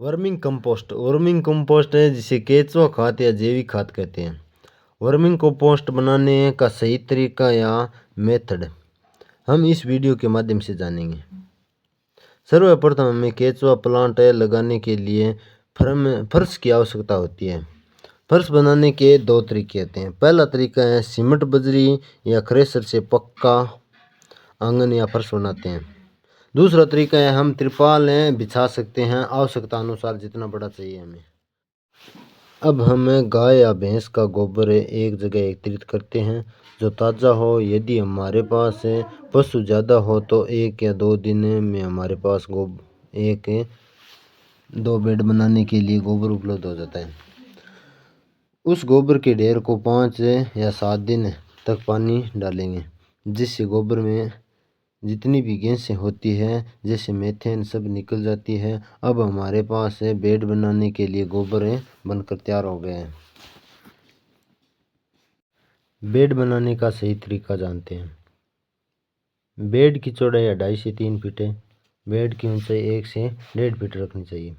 Worming compost है जिसे केंचुआ खाद या जैविक खाद कहते हैं। वर्मिंग कंपोस्ट बनाने का सही तरीका या मेथड हम इस वीडियो के माध्यम से जानेंगे। सर्वप्रथम हमें केंचुआ प्लांट लगाने के लिए फर्श की आवश्यकता होती है। फर्श बनाने के दो तरीके होते हैं। पहला तरीका है सीमेंट बजरी या थ्रेशर से पक्का आंगन या फर्श बनाते हैं। दूसरा तरीका है हम तिरपाल बिछा सकते हैं, आवश्यकता अनुसार जितना बड़ा चाहिए हमें। अब हम गाय या भैंस का गोबर एक जगह एकत्रित करते हैं जो ताज़ा हो। यदि हमारे पास पशु ज़्यादा हो तो 1 या 2 दिन में हमारे पास 1-2 बेड बनाने के लिए गोबर उपलब्ध हो जाता है। उस गोबर के ढेर को 5 या 7 दिन तक पानी डालेंगे, जिससे गोबर में जितनी भी गैसें होती है जैसे मीथेन सब निकल जाती है। अब हमारे पास बेड बनाने के लिए गोबर बनकर तैयार हो गए हैं। बेड बनाने का सही तरीका जानते हैं। बेड की चौड़ाई 2.5 से 3 फीट है। बेड की ऊंचाई 1 से 1.5 फीट रखनी चाहिए।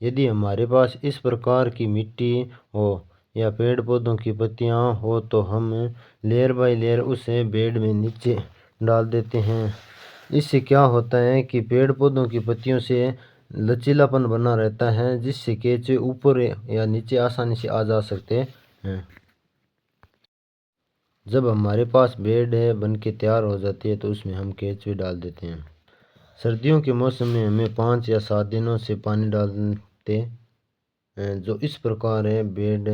यदि हमारे पास इस प्रकार की मिट्टी हो या पेड़ पौधों की पत्तियां हो तो हम लेयर बाय लेयर उस बेड में नीचे डाल देते हैं। इससे क्या होता है कि पेड़ पौधों की पत्तियों से लचीलापन बना रहता है, जिससे केंचुए ऊपर या नीचे आसानी से आ जा सकते हैं। जब हमारे पास बेड बन के तैयार हो जाती है तो उसमें हम केंचुए डाल देते हैं। सर्दियों के मौसम में हमें 5 या 7 दिनों से पानी डालते हैं, जो इस प्रकार बेड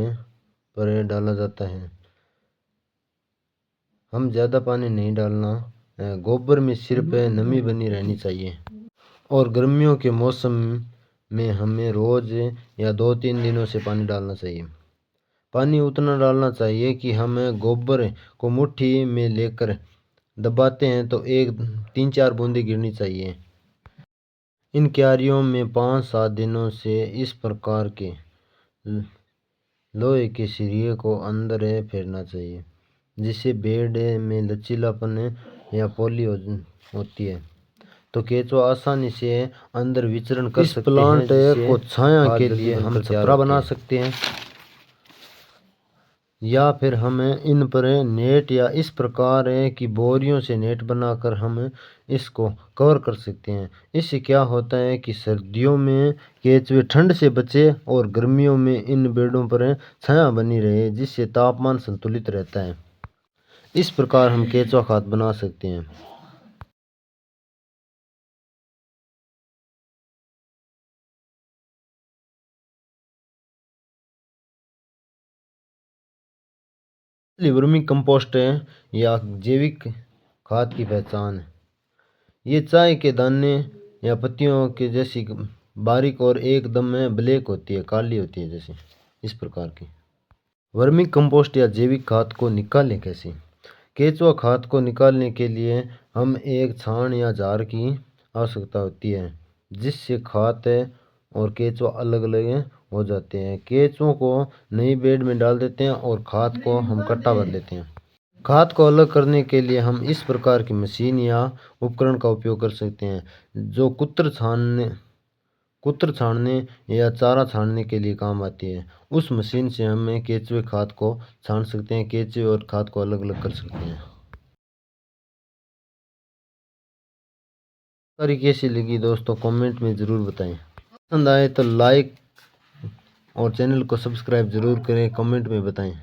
पर डाला जाता है। हम ज़्यादा पानी नहीं डालना, गोबर में सिर्फ नमी बनी रहनी चाहिए। और गर्मियों के मौसम में हमें रोज़ या 2-3 दिनों से पानी डालना चाहिए। पानी उतना डालना चाहिए कि हम गोबर को मुट्ठी में लेकर दबाते हैं तो 3-4 बूंदें गिरनी चाहिए। इन क्यारियों में 5-7 दिनों से इस प्रकार के लोहे के सिरे को अंदर फेरना चाहिए, जिससे बेड में लचीलापन या पॉली होती है तो केंचुआ आसानी से अंदर विचरण कर सकते हैं। इस प्लांट को छाया के लिए हम छपरा बना सकते हैं या फिर हम इन पर नेट या इस प्रकार की बोरियों से नेट बनाकर हम इसको कवर कर सकते हैं। इससे क्या होता है कि सर्दियों में केंचुए ठंड से बचे और गर्मियों में इन बेडों पर छाया बनी रहे, जिससे तापमान संतुलित रहता है। इस प्रकार हम केंचुआ खाद बना सकते हैं। वर्मिंग कंपोस्ट या जैविक खाद की पहचान है। ये चाय के दाने या पत्तियों के जैसी बारीक और एकदम ब्लैक होती है, काली होती है जैसे इस प्रकार की। वर्मिंग कंपोस्ट या जैविक खाद को निकालें कैसे? केंचुआ खाद को निकालने के लिए हम एक छान या जार की आवश्यकता होती है, जिससे खाद और केंचुआ अलग अलग हो जाते हैं। केंचुओं को नई बेड में डाल देते हैं और खाद को हम कट्टा भर लेते हैं। खाद को अलग करने के लिए हम इस प्रकार की मशीन या उपकरण का उपयोग कर सकते हैं, जो कुत्र छानने या चारा छानने के लिए काम आती है। उस मशीन से हम केंचुए खाद को छान सकते हैं, केंचुए और खाद को अलग अलग कर सकते हैं। जानकारी कैसी लगी दोस्तों कमेंट में ज़रूर बताएं। पसंद आए तो लाइक और चैनल को सब्सक्राइब ज़रूर करें, कमेंट में बताएं।